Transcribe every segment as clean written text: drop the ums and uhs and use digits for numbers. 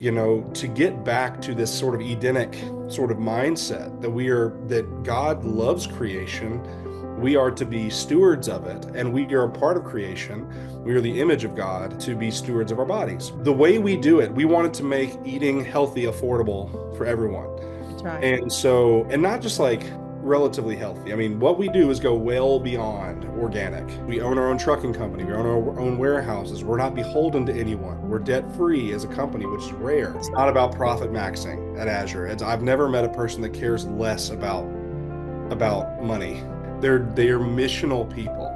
to get back to this sort of Edenic sort of mindset that God loves creation. We are to be stewards of it, and we are a part of creation. We are the image of God to be stewards of our bodies. The way we do it, we wanted to make eating healthy affordable for everyone. That's right. And not just like relatively healthy. I mean, what we do is go well beyond organic. We own our own trucking company, we own our own warehouses. We're not beholden to anyone. We're debt free as a company, which is rare. It's not about profit maxing at Azure. I've never met a person that cares less about money. They are missional people,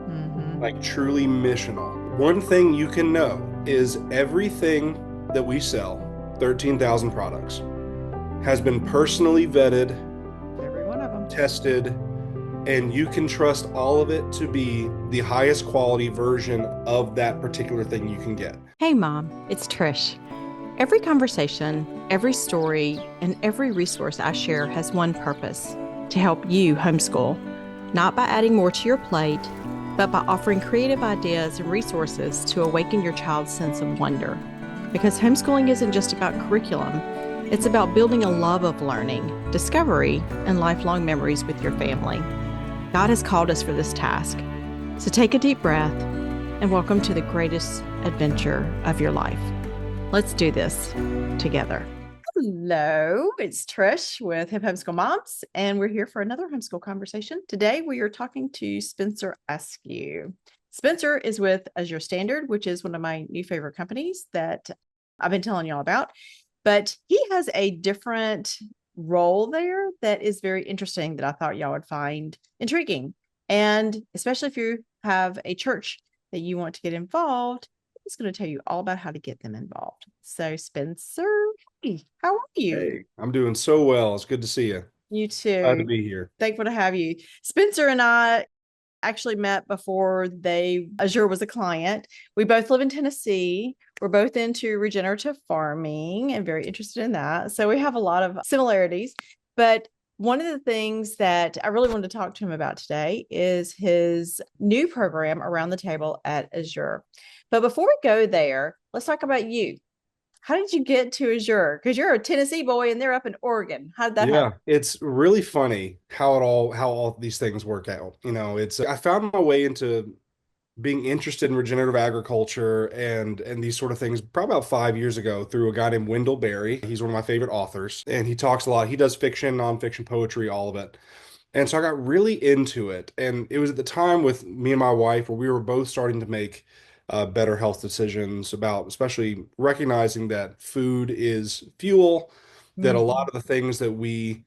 Hmm. like truly missional. One thing you can know is everything that we sell, 13,000 products, has been personally vetted, Every one of them. tested, and you can trust all of it to be the highest quality version of that particular thing you can get. Hey, Mom, it's Trish. Every conversation, every story, and every resource I share has one purpose: to help you homeschool, not by adding more to your plate, but by offering creative ideas and resources to awaken your child's sense of wonder. Because homeschooling isn't just about curriculum, it's about building a love of learning, discovery, and lifelong memories with your family. God has called us for this task. So take a deep breath and welcome to the greatest adventure of your life. Let's do this together. Hello, it's Trish with Hip Homeschool Moms, and we're here for another homeschool conversation. Today, we are talking to Spencer Askew. Spencer is with Azure Standard, which is one of my new favorite companies that I've been telling y'all about. But he has a different role there that is very interesting that I thought y'all would find intriguing. And especially if you have a church that you want to get involved, he's going to tell you all about how to get them involved. So, Spencer, hey, how are you? Hey, I'm doing so well. It's good to see you. You Glad to too. be here. Thankful to have you. Spencer and I actually met before Azure was a client. We both live in Tennessee. We're both into regenerative farming and very interested in that. So we have a lot of similarities. But one of the things that I really wanted to talk to him about today is his new program around the table at Azure. But before we go there, let's talk about you. How did you get to Azure? Because you're a Tennessee boy and they're up in Oregon. How did that happen? Yeah, it's really funny how all these things work out. I found my way into being interested in regenerative agriculture and these sort of things probably about 5 years ago through a guy named Wendell Berry. He's one of my favorite authors, and he talks a lot. He does fiction, nonfiction, poetry, all of it. And so I got really into it. And it was at the time with me and my wife where we were both starting to make better health decisions about, especially recognizing that food is fuel, that a lot Mhm. of the things that we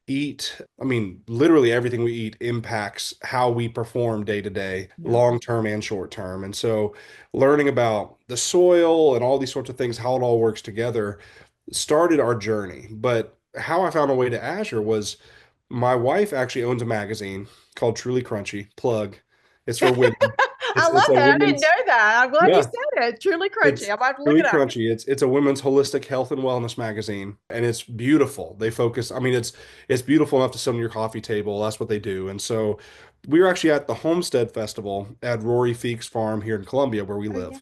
eat, I mean, literally everything we eat impacts how we perform day to day, Yeah. long term and short term. And so learning about the soil and all these sorts of things, how it all works together, started our journey. But how I found my way to Azure was my wife actually owns a magazine called Truly Crunchy. Plug. It's for women. I It's love a that. I didn't know women's, that. I'm glad you yeah, said it. Truly crunchy. it's I'm about to look Truly it up. Crunchy. It's a women's holistic health and wellness magazine, and it's beautiful. They focus, I mean, it's beautiful enough to sit on your coffee table. That's what they do. And so we were actually at the Homestead Festival at Rory Feek's farm here in Columbia where we Oh, yeah. live.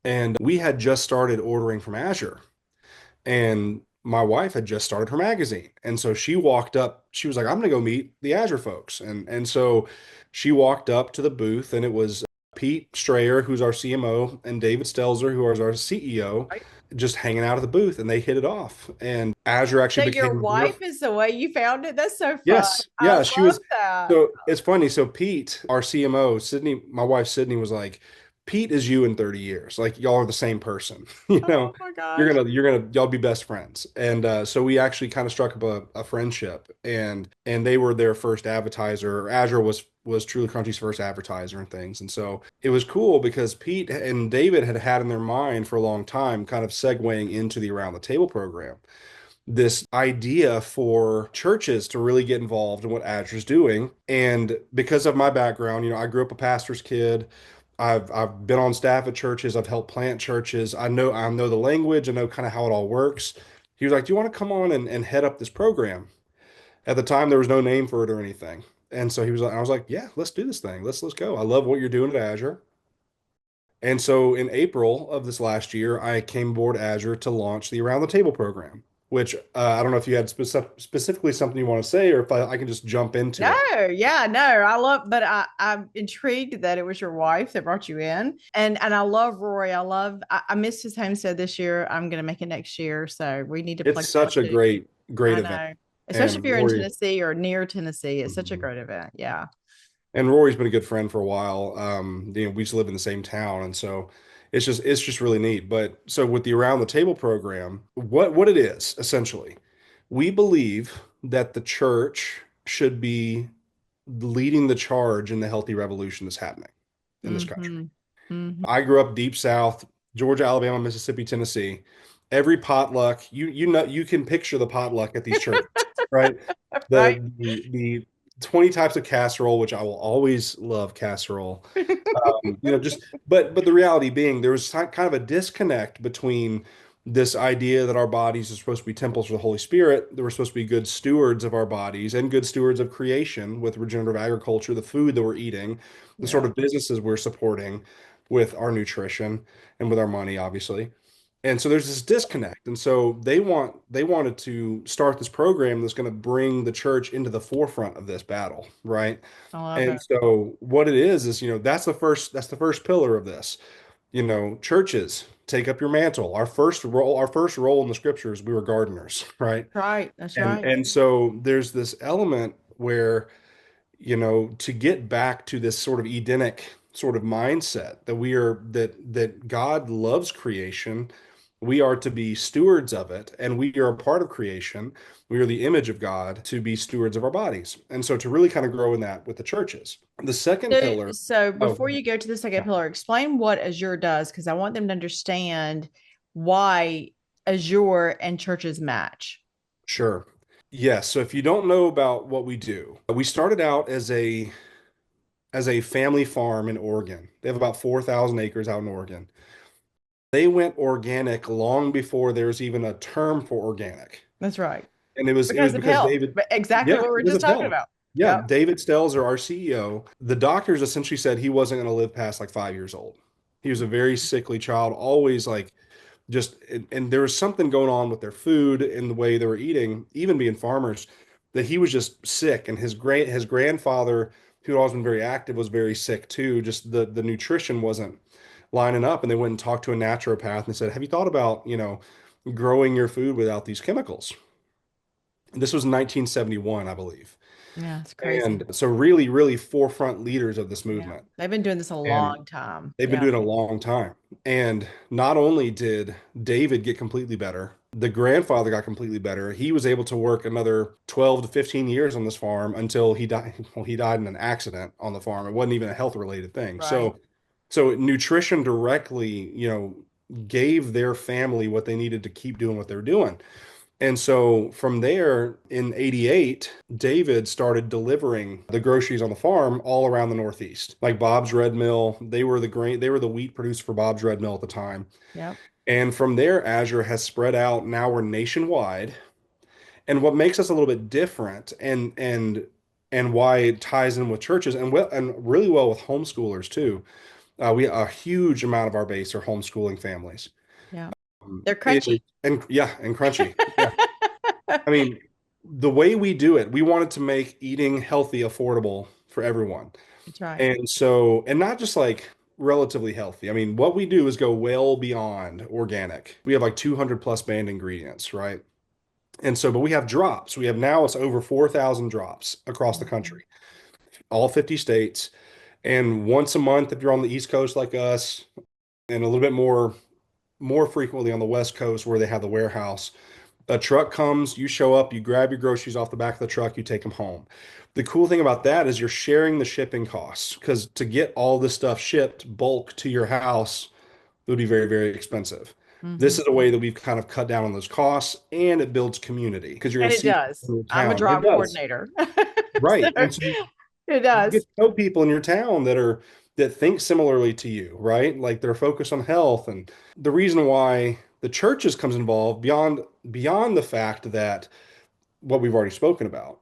And we had just started ordering from Azure. And my wife had just started her magazine. And so she walked up, she was like, I'm gonna go meet the Azure folks. And so she walked up to the booth and it was Pete Strayer, who's our CMO, and David Stelzer, who is our CEO, Right. just hanging out at the booth and they hit it off. And Azure So actually your became their. wife is the way you found it. That's so fun. Yes, I yeah, she love was. that. So it's funny. So Pete, our CMO, Sydney, my wife Sydney was like, Pete is you in 30 years. Like y'all are the same person. You Oh know, my you're gosh. gonna you're gonna y'all be best friends. And so we actually kind of struck up a friendship. And they were their first advertiser. Azure was Truly Crunchy's first advertiser and things. And so it was cool because Pete and David had in their mind for a long time, kind of segueing into the Around the Table program, this idea for churches to really get involved in what Azure's doing. And because of my background, I grew up a pastor's kid. I've been on staff at churches. I've helped plant churches. I know the language. I know kind of how it all works. He was like, "Do you want to come on and head up this program?" At the time, there was no name for it or anything. And so he was like, I was like, "Yeah, let's do this thing. Let's go. I love what you're doing at Azure." And so in April of this last year, I came aboard Azure to launch the Around the Table program, which I don't know if you had specifically something you want to say or if I can just jump into No, it. yeah, no, I love, but I'm intrigued that it was your wife that brought you in, and I love Roy. I missed his homestead this year. I'm gonna make it next year, so we need to It's plug that such a too. great I event. know, especially if And you're in Rory, Tennessee or near Tennessee, it's such a Mhm. great event. Yeah. And Rory's been a good friend for a while. We used to live in the same town, and so it's just really neat. But so with the Around the Table program, what it is essentially, we believe that the church should be leading the charge in the healthy revolution that's happening in this country. Mm-hmm. Mm-hmm. I grew up deep south, Georgia, Alabama, Mississippi, Tennessee. Every potluck, you know, you can picture the potluck at these churches, right? Right. The 20 types of casserole, which I will always love casserole. Just but the reality being there was kind of a disconnect between this idea that our bodies are supposed to be temples for the Holy Spirit, that we're supposed to be good stewards of our bodies and good stewards of creation with regenerative agriculture, the food that we're eating, the sort Yeah. of businesses we're supporting with our nutrition and with our money, obviously. And so there's this disconnect. And so they wanted to start this program that's going to bring the church into the forefront of this battle, right? I love And it. so what it is, that's the first pillar of this. Churches take up your mantle. Our first role in the scriptures, we were gardeners, right? Right. That's And right. and so there's this element where to get back to this sort of Edenic sort of mindset that God loves creation. We are to be stewards of it, and we are a part of creation. We are the image of God to be stewards of our bodies. And so to really kind of grow in that with the churches. The second pillar, So oh, before you go to the second yeah, pillar, explain what Azure does because I want them to understand why Azure and churches match. sure. Yes, so if you don't know about what we do, we started out as a family farm in Oregon. They have about 4,000 acres out in Oregon. They went organic long before there's even a term for organic. That's right. And it was Because of because health. David, But exactly yeah, what we were because just of talking health. about. Yeah, Yep. David Stelzer, our CEO, the doctors essentially said he wasn't going to live past like 5 years old. He was a very sickly child, always like and there was something going on with their food and the way they were eating, even being farmers, that he was just sick. And his grandfather, who had always been very active, was very sick too. Just the nutrition wasn't lining up. And they went and talked to a naturopath and said, "Have you thought about, growing your food without these chemicals?" This was 1971, I believe. Yeah, it's crazy. And so really, really forefront leaders of this Yeah. movement. They've been doing this a And long time. they've been Yeah. doing it a long time. And not only did David get completely better, the grandfather got completely better. He was able to work another 12 to 15 years on this farm until he died. Well, he died in an accident on the farm. It wasn't even a health related thing. Right. So nutrition directly, gave their family what they needed to keep doing what they're doing. And so from there in 88, David started delivering the groceries on the farm all around the Northeast. Like Bob's Red Mill, they were the wheat producer for Bob's Red Mill at the time. Yep. And from there, Azure has spread out. Now we're nationwide. And what makes us a little bit different and why it ties in with churches and really well with homeschoolers too. We a huge amount of our base are homeschooling families. Yeah. They're It, crunchy. and yeah, and crunchy. Yeah. I mean, the way we do it, we wanted to make eating healthy affordable for everyone. That's right. And not just like relatively healthy. I mean, what we do is go well beyond organic. We have like 200 plus banned ingredients, right? And so, but we have drops. We have now it's over 4,000 drops across the Mhm. country, all 50 states. And once a month, if you're on the East Coast like us, and a little bit more frequently on the West Coast where they have the warehouse, a truck comes, you show up, you grab your groceries off the back of the truck, you take them home. The cool thing about that is you're sharing the shipping costs because to get all this stuff shipped bulk to your house would be very, very expensive. This Mhm. is a way that we've kind of cut down on those costs and it builds community because you're going And to it see people does. in your I'm a town. It drop does. coordinator. So Right. And so it you get does. to know people in your town that think similarly to you, right? Like they're focused on health. And the reason why the churches comes involved beyond the fact that what we've already spoken about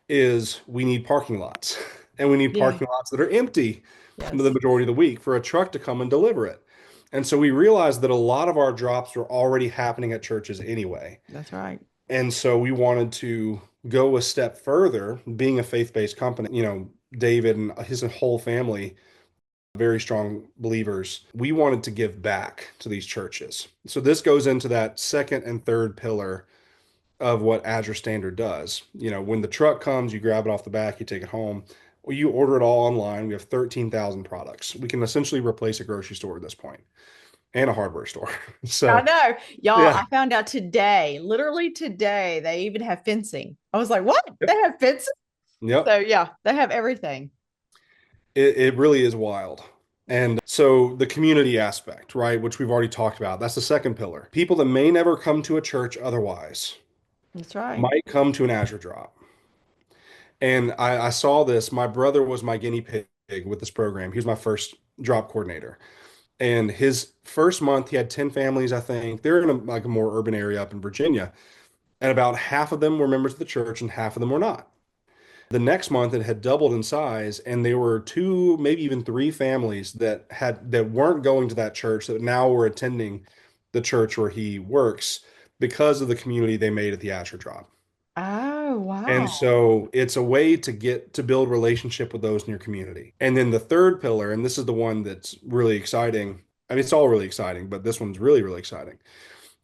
is we need parking lots and we need Yeah. parking lots that are empty the Yes. majority of the week for a truck to come and deliver it. And so we realized that a lot of our drops were already happening at churches anyway. That's right. And so we wanted to go a step further, being a faith-based company. David and his whole family, very strong believers. We wanted to give back to these churches. So this goes into that second and third pillar of what Azure Standard does. When the truck comes, you grab it off the back, you take it home. Well, you order it all online. We have 13,000 products. We can essentially replace a grocery store at this point and a hardware store. I So, know. Y'all, yeah. I found out today, literally today, they even have fencing. I was like, what? Yep. They have fencing? Yep. So yeah, they have everything. It really is wild. And so the community aspect, right, which we've already talked about, that's the second pillar. People that may never come to a church otherwise That's right. might come to an Azure drop. And I saw this. My brother was my guinea pig with this program. He was my first drop coordinator. And his first month, he had 10 families, I think. They're in like a more urban area up in Virginia. And about half of them were members of the church and half of them were not. The next month, it had doubled in size, and there were two, maybe even three families that weren't going to that church that now were attending the church where he works because of the community they made at the Azure Drop. Oh, And wow. so it's a way to get to build relationship with those in your community. And then the third pillar, and this is the one that's really exciting. I mean, it's all really exciting, but this one's really, really exciting,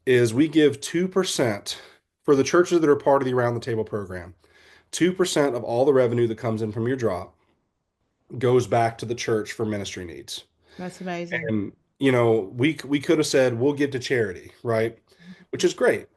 is we give 2% for the churches that are part of the Around the Table program. 2% of all the revenue that comes in from your drop goes back to the church for ministry needs. That's amazing. And we could have said we'll give to charity, right? Which is great.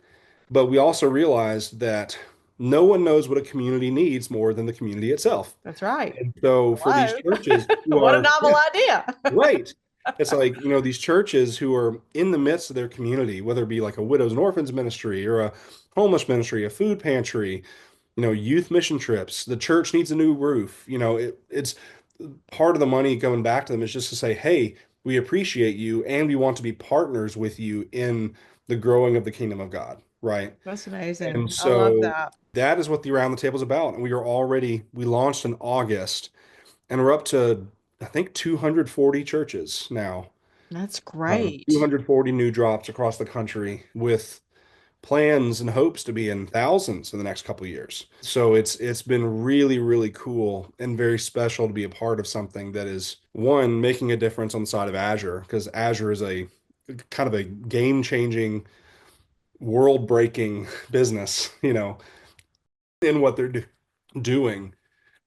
But we also realized that no one knows what a community needs more than the community itself. That's right. And so for these Hello. churches who What a are, novel yeah, idea. right. It's like, these churches who are in the midst of their community, whether it be like a widows and orphans ministry or a homeless ministry, a food pantry, youth mission trips. The church needs a new roof. It's part of the money going back to them is just to say, hey, we appreciate you and we want to be partners with you in the growing of the kingdom of God, right? That's And amazing. I love so that. that is what the Around the Table is about. And we launched in August and we're up to, I think, 240 churches now. That's great. 240 new drops across the country with plans and hopes to be in thousands in the next couple of years. So it's been really, really cool and very special to be a part of something that is one making a difference on the side of Azure because Azure is a kind of a game-changing, world-breaking business, in what they're doing.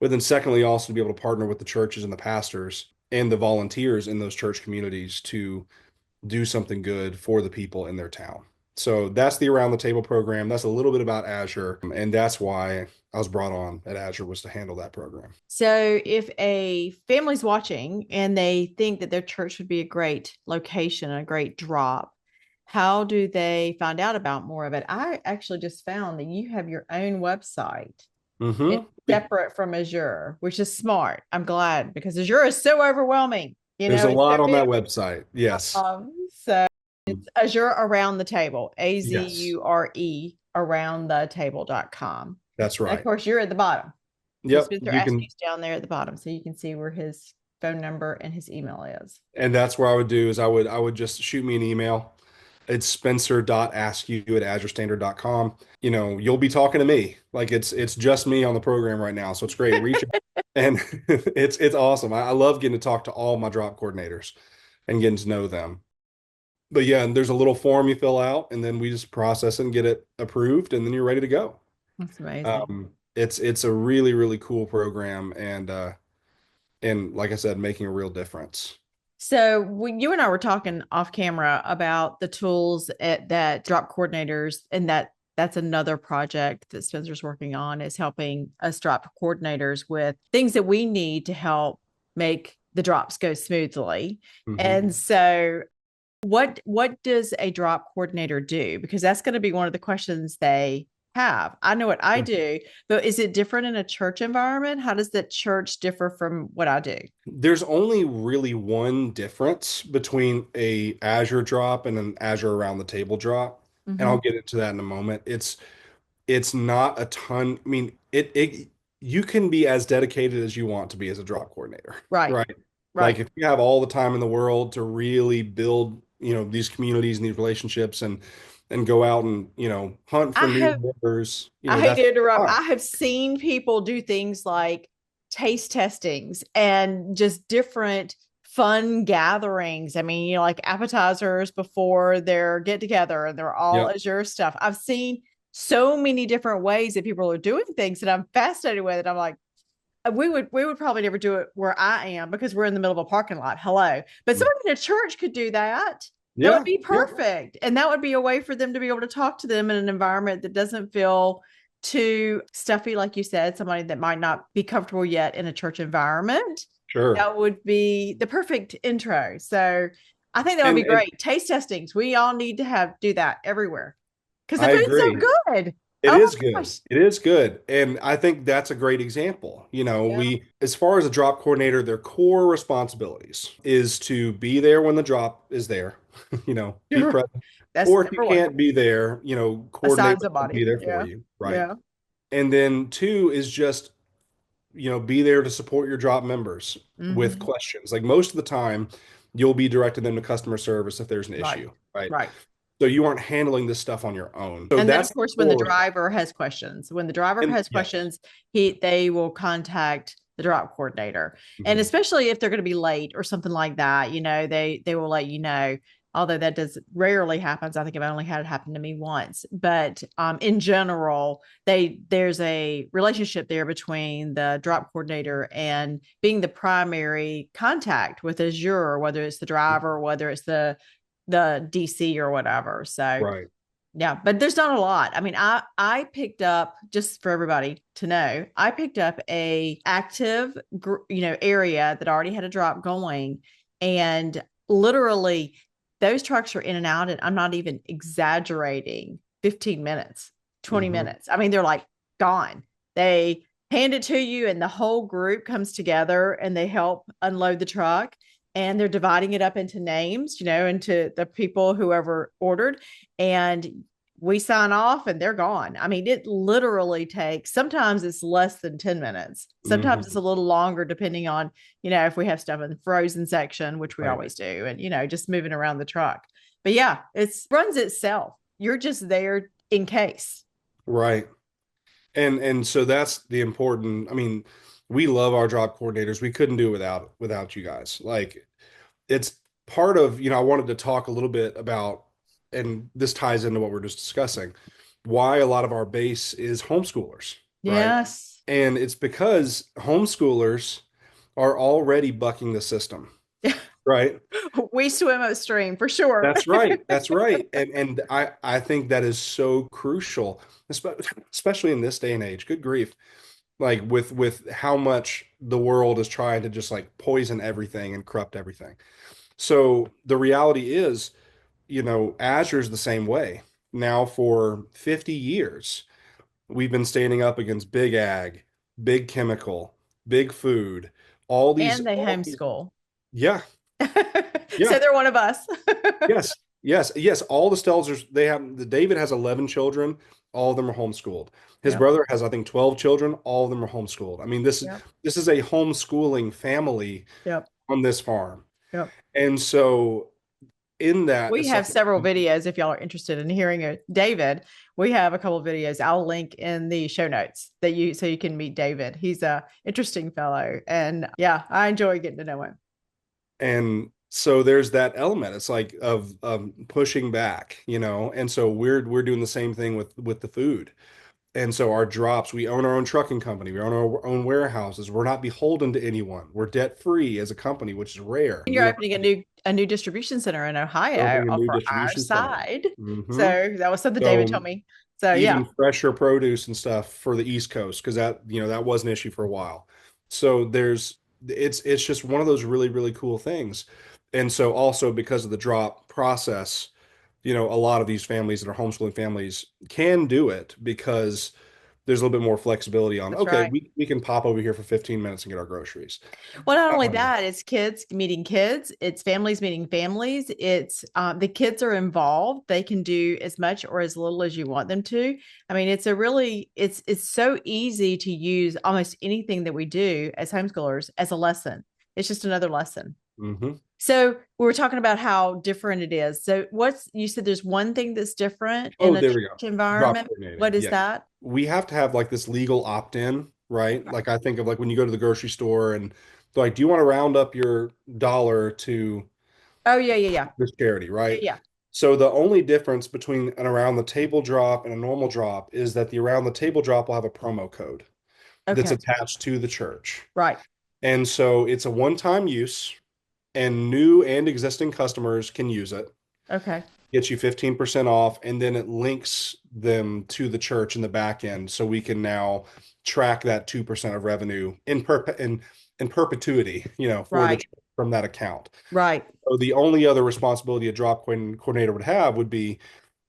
But then secondly, also to be able to partner with the churches and the pastors and the volunteers in those church communities to do something good for the people in their town. So that's the Around the Table program. That's a little bit about Azure. And that's why I was brought on at Azure was to handle that program. So, if a family's watching and they think that their church would be a great location, a great drop, how do they find out about more of it? I actually just found that you have your own website. It's Mm-hmm. separate from Azure, which is smart. I'm glad because Azure is so overwhelming. There's a It's so lot on big. that website. Yes. So it's Azure Around the Table, Yes. Azure around the table.com. That's And of right. course, you're at the bottom. So Yep. Spencer You can, Askew's down there at the bottom. So you can see where his phone number and his email is. and that's where I would do is I would just shoot me an email. It's spencer.askew@azurestandard.com. You'll be talking to me. Like it's just me on the program right now. So it's great. Reach out. And it's awesome. I love getting to talk to all my drop coordinators and getting to know them. But yeah, and there's a little form you fill out, and then we just process it and get it approved, and then you're ready to go. That's amazing. It's a really, really cool program, and like I said, making a real difference. So you and I were talking off camera about the tools that drop coordinators, and that's another project that Spencer's working on is helping us drop coordinators with things that we need to help make the drops go smoothly. Hmm. And so what does a drop coordinator do? Because that's going to be one of the questions they have. I know what I do, but is it different in a church environment? How does the church differ from what I do? There's only really one difference between a Azure drop and an Azure around the table drop, and I'll Mhm. get into that in a moment. It's not a ton. I mean, it you can be as dedicated as you want to be as a drop coordinator, Right. right? Like Right. if you have all the time in the world to really build, these communities and these relationships and go out and, hunt for I new have members, I hate that's to interrupt. fine. I have seen people do things like taste testings and just different fun gatherings. I mean, like appetizers before their get together and they're all Yep. Azure stuff. I've seen so many different ways that people are doing things that I'm fascinated with it. I'm like, we would probably never do it where I am because we're in the middle of a parking lot. Hello. But somebody in a church could do that. That would Yeah. be Yeah. perfect. And that would be a way for them to be able to talk to them in an environment that doesn't feel too stuffy, like you said, somebody that might not be comfortable yet in a church environment. Sure. That would be the perfect intro. So I think that would be And great. Taste testings. We all need to do that everywhere because the I food's so agree. good. It Oh is my good. gosh. It is good. And I think that's a great example. Yeah. As far as a drop coordinator, their core responsibilities is to be there when the drop is there, be present. That's Or if you number one. can't be there, coordinate Assign with them, be somebody. there for Yeah. you. Right. Yeah. And then two is just, be there to support your drop members with Hmm. questions. Like most of the time, you'll be directing them to customer service if there's an Right. issue. Right. Right. So you aren't handling this stuff on your own. So And then of that's the course when the core. driver has questions, And yes. they will contact the drop coordinator. And Mhm. especially if they're going to be late or something like that, they will let you know. Although that does rarely happens. I think I've only had it happen to me once. But in general, there's a relationship there between the drop coordinator and being the primary contact with Azure, whether it's the driver, whether it's the DC or whatever. So Right. yeah, but there's not a lot. I mean, I picked up, just for everybody to know, I picked up a active area that already had a drop going, and literally those trucks are in and out, and I'm not even exaggerating, 15 minutes, 20 Hmm. minutes. I mean, they're like gone. They hand it to you and the whole group comes together and they help unload the truck, and they're dividing it up into names, into the people whoever ordered, and we sign off and they're gone. I mean, it literally takes, sometimes it's less than 10 minutes. Sometimes it's Hmm. a little longer depending on, if we have stuff in the frozen section, which we Right. always do, and, just moving around the truck. But yeah, it runs itself. You're just there in case. Right. And so that's the important. I mean, we love our drop coordinators. We couldn't do it without you guys. Like it's part of, I wanted to talk a little bit about, and this ties into what we're just discussing, why a lot of our base is homeschoolers, right? Yes. And it's because homeschoolers are already bucking the system, right? We swim upstream for sure. That's right. That's right. And I think that is so crucial, especially in this day and age. Good grief. Like with how much the world is trying to just like poison everything and corrupt everything. So the reality is, Azure's the same way. Now for 50 years, we've been standing up against big ag, big chemical, big food, And they all these, homeschool. yeah, So yeah. they're one of us. Yes, yes, yes. All the Stelzers, the David has 11 children. All of them are homeschooled. His Yep. brother has, I think, 12 children. All of them are homeschooled. I mean, Yep. this is a homeschooling family Yep. on this farm. Yep. And so in that, We it's have something. several videos if y'all are interested in hearing it. David, we have a couple of videos. I'll link in the show notes so you can meet David. He's a interesting fellow. And yeah, I enjoy getting to know him. And so there's that element. It's like of pushing back, And so we're doing the same thing with the food. And so our drops, we own our own trucking company. We own our own warehouses. We're not beholden to anyone. We're debt free as a company, which is rare. And you're opening a new distribution center in We're Ohio opening a new for our distribution center. side. Hmm. So that was something David So told me. So yeah, even fresher produce and stuff for the East Coast, because that was an issue for a while. So it's just one of those really, really cool things. And so also because of the drop process, a lot of these families that are homeschooling families can do it because there's a little bit more flexibility on, that's okay, right. we can pop over here for 15 minutes and get our groceries. Well, not only Um, that, it's kids meeting kids, it's families meeting families. It's the kids are involved. They can do as much or as little as you want them to. I mean, it's so easy to use almost anything that we do as homeschoolers as a lesson. It's just another lesson. Hmm. So we were talking about how different it is. So you said there's one thing that's different in Oh, a there we go. church Drop environment. coordinating. What is Yeah. that? We have to have like this legal opt-in, right? Right. Like I think of like when you go to the grocery store and they're like, do you want to round up your dollar to Oh, yeah, yeah, yeah. this charity, Yeah, right? yeah. So the only difference between an around the table drop and a normal drop is that the around the table drop will have a promo code that's Okay. attached to the church. Right. And so it's a one-time use and new and existing customers can use it. Okay. Gets you 15% off, and then it links them to the church in the back end. So we can now track that 2% of revenue in perpetuity, for the Right. from that account. Right. So the only other responsibility a drop coordinator would have would be,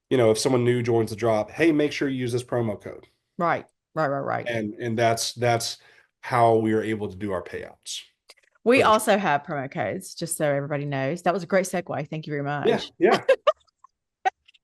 if someone new joins the drop, hey, make sure you use this promo code. Right. Right. Right. Right. And that's how we are able to do our payouts We for the also have promo codes, just so everybody knows. That was a great segue. Thank you very yeah, much. yeah.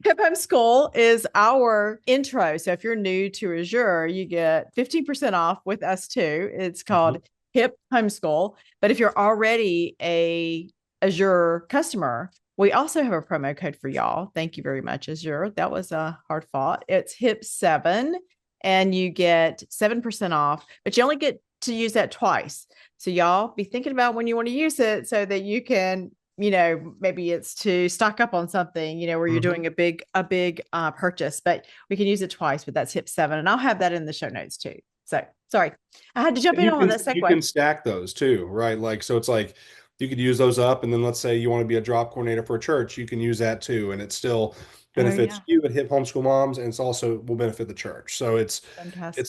Hip Homeschool is our intro. So if you're new to Azure, you get 15% off with us too. It's Mhm. called Hip Homeschool. But if you're already a Azure customer, we also have a promo code for y'all. Thank you very much, Azure. That was a hard fought. It's HIP7, and you get 7% off, but you only get to use that twice. So y'all be thinking about when you want to use it so that you can, maybe it's to stock up on something, where you're Mhm. doing a big purchase, but we can use it twice, but that's HIP7. And I'll have that in the show notes too. So sorry, I had to jump And in you on can that you segue. can stack those too, right? Like so it's like you could use those up and then let's say you want to be a drop coordinator for a church, you can use that too. And it still Oh benefits yeah. you at Hip Homeschool Moms and it's also will benefit the church. So it's Fantastic.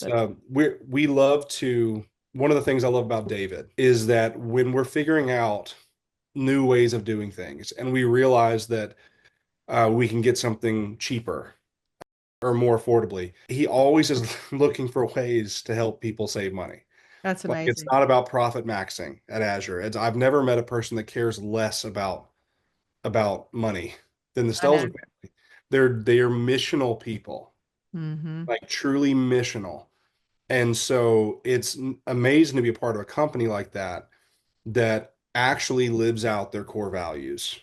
we love to one of the things I love about David is that when we're figuring out new ways of doing things and we realize that we can get something cheaper or more affordably, he always is looking for ways to help people save money. That's Like it's amazing. not about profit maxing at Azure. I've never met a person that cares less about money than the I know. Stelzer family. They are missional people, Mm-hmm. like truly missional. And so it's amazing to be a part of a company like that that actually lives out their core values.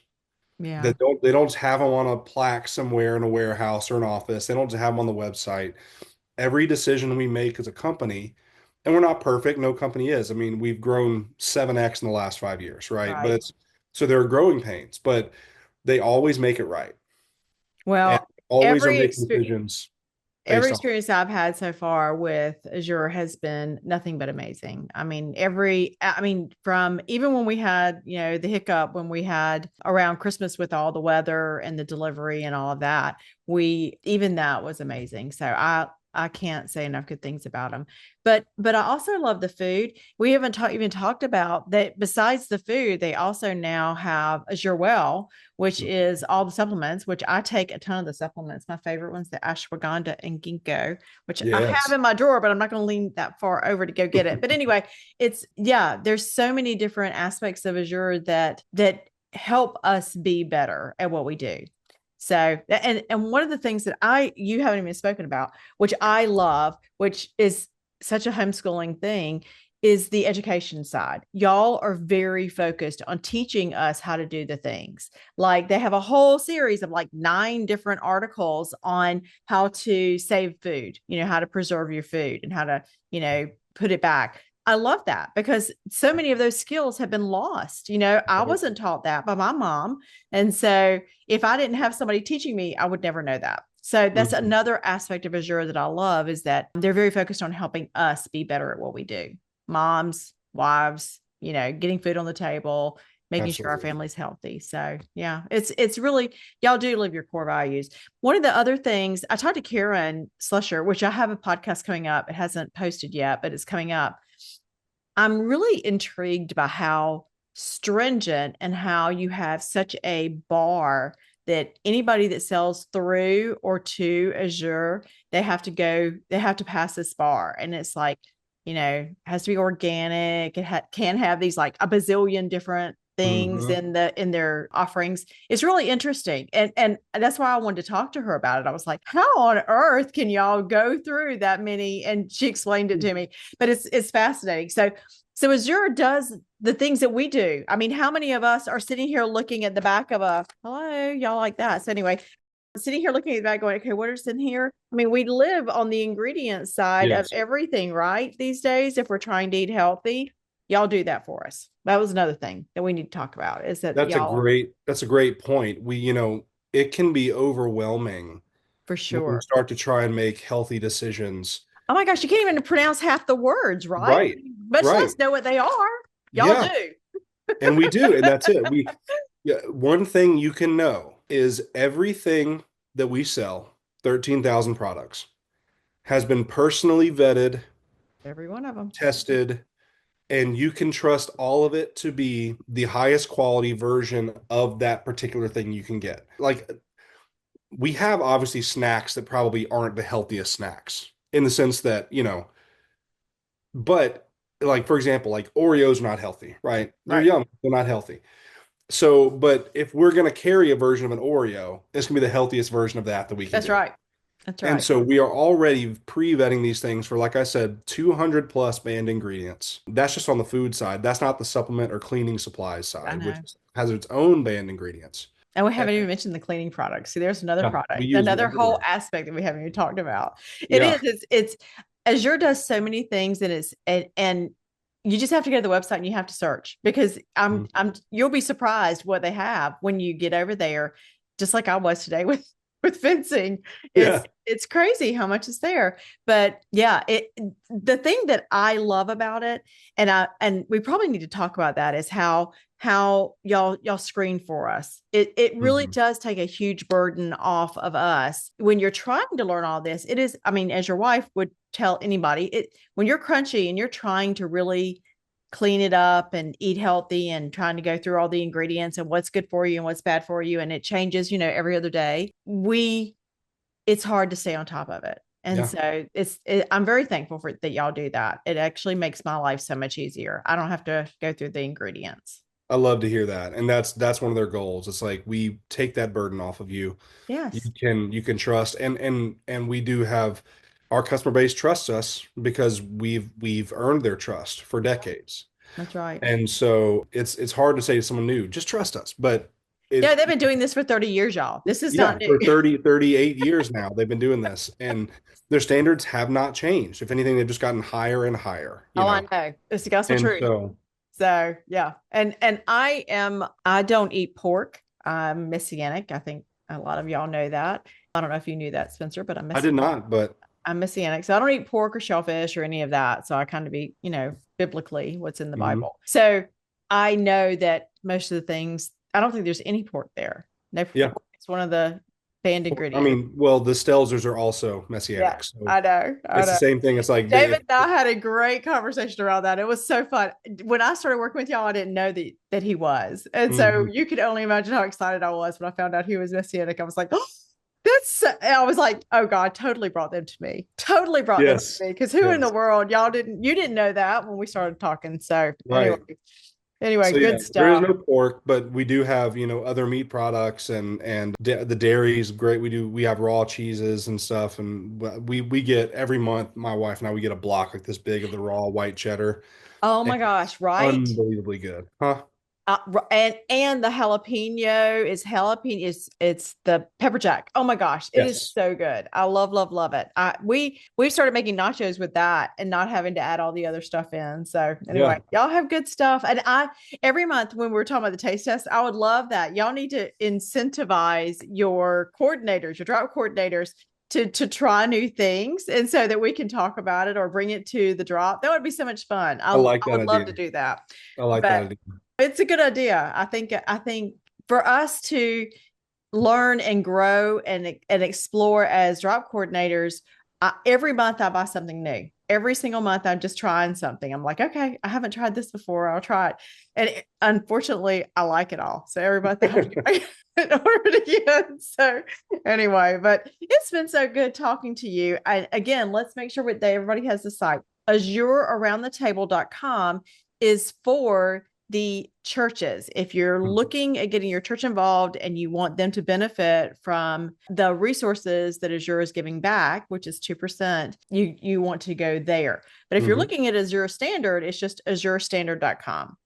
Yeah. They don't have them on a plaque somewhere in a warehouse or an office. They don't have them on the website. Every decision we make as a company, and we're not perfect, no company is. I mean, we've grown 7x in the last 5 years, right? But Right. it's so there are growing pains, but they always make it right and Well, always are every making experience decisions every based on. experience I've had so far with Azure has been nothing but amazing. I mean, from even when we had, the hiccup when we had around Christmas with all the weather and the delivery and all of that, even that was amazing. So I can't say enough good things about them. But I also love the food. We haven't even talked about that. Besides the food, they also now have Azure Well, which is all the supplements, which I take a ton of the supplements. My favorite ones, the ashwagandha and ginkgo, which I have Yes. in my drawer, but I'm not going to lean that far over to go get it. But anyway, there's so many different aspects of Azure that help us be better at what we do. So, and one of the things that you haven't even spoken about, which I love, which is such a homeschooling thing, is the education side. Y'all are very focused on teaching us how to do the things. Like they have a whole series of like 9 different articles on how to save food, how to preserve your food and how to, put it back. I love that because so many of those skills have been lost. I wasn't taught that by my mom. And so if I didn't have somebody teaching me, I would never know that. So that's Mhm. another aspect of Azure that I love is that they're very focused on helping us be better at what we do. Moms, wives, getting food on the table, making sure our Absolutely. family's healthy. So yeah, it's really y'all do live your core values. One of the other things I talked to Karen Slusher, which I have a podcast coming up. It hasn't posted yet, but it's coming up. I'm really intrigued by how stringent and how you have such a bar that anybody that sells through or to Azure, they have to pass this bar. And it's like, has to be organic. It can have these like a bazillion different things Hmm. in their offerings. It's really interesting. And that's why I wanted to talk to her about it. I was like, how on earth can y'all go through that many? And she explained it to me, but it's fascinating. So Azure the things that we do. I mean, how many of us are sitting here looking at the back of a, hello, y'all like that. So anyway, sitting here looking at the back going, okay, what is in here? I mean, we live on the ingredient side of Yes. everything, right? These days, if we're trying to eat healthy, y'all do that for us. That was another thing that we need to talk about is that y'all, That's a great point. It can be overwhelming for when we sure. start to try and make healthy decisions. Oh my gosh, you can't even pronounce half the words, right? Right. Much Right. less know what they are. Y'all Yeah. do. And we do, and that's it. Yeah, one thing you can know is everything that we sell, 13,000 products, has been personally vetted, Every one of them. tested, and you can trust all of it to be the highest quality version of that particular thing you can get. Like we have obviously snacks that probably aren't the healthiest snacks in the sense that, but like for example, like Oreos are not healthy, right? They're Right. yum, they're not healthy. So, but if we're going to carry a version of an Oreo, it's going to be the healthiest version of that we can That's do. right. That's And right. so we are already pre-vetting these things for, like I said, 200 plus banned ingredients. That's just on the food side. That's not the supplement or cleaning supplies I side, which know. has its own banned ingredients. And we And haven't even mentioned the cleaning products. See, there's another yeah, we product, use them another whole everywhere. aspect that we haven't even talked about. It Yeah. is, it's Azure does so many things and and you just have to go to the website and you have to search because Mhm. you'll be surprised what they have when you get over there, just like I was today with fencing. Yeah. It's crazy how much is there. But yeah, the thing that I love about it, and we probably need to talk about that is how y'all screen for us. It really Mhm. does take a huge burden off of us when you're trying to learn all this. It is, I mean, as your wife would tell anybody, it when you're crunchy and you're trying to really clean it up and eat healthy and trying to go through all the ingredients and what's good for you and what's bad for you and it changes, every other day. It's hard to stay on top of it. And Yeah. so I'm very thankful for that y'all do that. It actually makes my life so much easier. I don't have to go through the ingredients. I love to hear that. And that's one of their goals. It's like we take that burden off of you. Yes, You can trust and we do have our customer base trusts us because we've earned their trust for decades. that's right. And so it's hard to say to someone new, just trust us. But Yeah, it they've been doing this for 30 years, y'all. This is yeah, not new. for 38 years now they've been doing this and their standards have not changed. If anything, they've just gotten higher and higher, Oh, I know. It's the gospel And truth. so So yeah. And I don't eat pork. I'm messianic. I think a lot of y'all know that. I don't know if you knew that, Spencer, but I did not, but I'm messianic. So I don't eat pork or shellfish or any of that. So I kind of eat, biblically what's in the mhm. Bible. So I know that most of the things, I don't think there's any pork there. No Yeah. pork. It's one of the banned I ingredients. mean, well, the Stelzers are also Yeah, messianic. So I know. I it's the know. same thing. It's like David and I had a great conversation around that. It was so fun. When I started working with y'all, I didn't know that he was. And so mhm. you could only imagine how excited I was when I found out he was messianic. I was like, oh, I was like, oh God, totally brought them to me. Totally brought them to Yes. me. Because who in the Yes. world, you didn't know that when we started talking. So Right. anyway, So yeah, good there is stuff. no pork, but we do have, other meat products and the dairy is great. We have raw cheeses and stuff, and we get every month. My wife and I we get a block like this big of the raw white cheddar, Oh and my gosh, right? unbelievably good, huh? And the jalapeno is jalapeno is it's the pepper jack. Oh my gosh, it is Yes. so good. I love it. We've started making nachos with that and not having to add all the other stuff in. So anyway, Yeah. y'all have good stuff. And I every month when we're talking about the taste test, I would love that. Y'all need to incentivize your coordinators, your drop coordinators to try new things and so that we can talk about it or bring it to the drop. That would be so much fun. I I like that would love idea. to do that. I like that But idea. it's a good idea. I think for us to learn and grow and explore as drop coordinators, every month I buy something new. Every single month I'm just trying something. I'm like, okay, I haven't tried this before. I'll try it. And unfortunately, I like it all. So every month I have to go and order it again. So anyway, but it's been so good talking to you. Again, let's make sure that everybody has the site. AzureAroundTheTable.com is for the churches. If you're looking at getting your church involved and you want them to benefit from the resources that Azure is giving back, which is 2%, you want to go there. But if you're Mhm. looking at Azure Standard, it's just AzureStandard.com.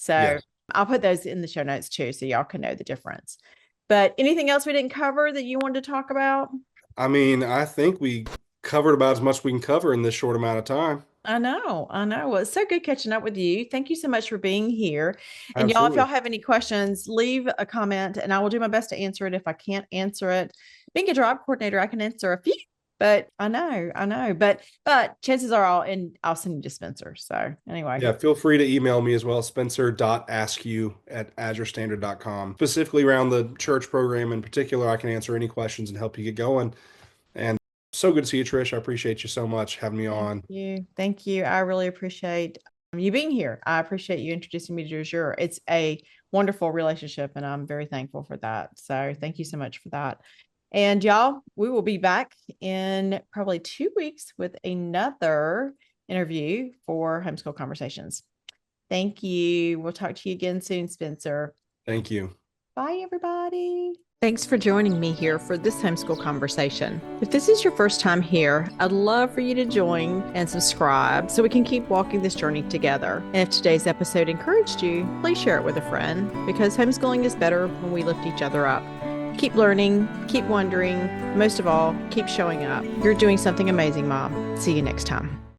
So Yes. I'll put those in the show notes too, so y'all can know the difference. But anything else we didn't cover that you wanted to talk about? I mean, I think we covered about as much we can cover in this short amount of time. I know. I know. Well, it's so good catching up with you. Thank you so much for being here. And y'all, if y'all Absolutely. have any questions, leave a comment and I will do my best to answer it. If I can't answer it, being a job coordinator, I can answer a few. But I know. But chances are I'll send you to Spencer. So anyway. Yeah, feel free to email me as well, spencer.askew@azurestandard.com. Specifically around the church program in particular, I can answer any questions and help you get going. And so good to see you, Trish. I appreciate you so much having me Thank on. you. Thank you. I really appreciate you being here. I appreciate you introducing me to Azure. It's a wonderful relationship, and I'm very thankful for that. So thank you so much for that. And y'all, we will be back in probably 2 weeks with another interview for Homeschool Conversations. Thank you. We'll talk to you again soon, Spencer. Thank you. Bye, everybody. Thanks for joining me here for this homeschool conversation. If this is your first time here, I'd love for you to join and subscribe so we can keep walking this journey together. And if today's episode encouraged you, please share it with a friend because homeschooling is better when we lift each other up. Keep learning, keep wondering, most of all, keep showing up. You're doing something amazing, Mom. See you next time.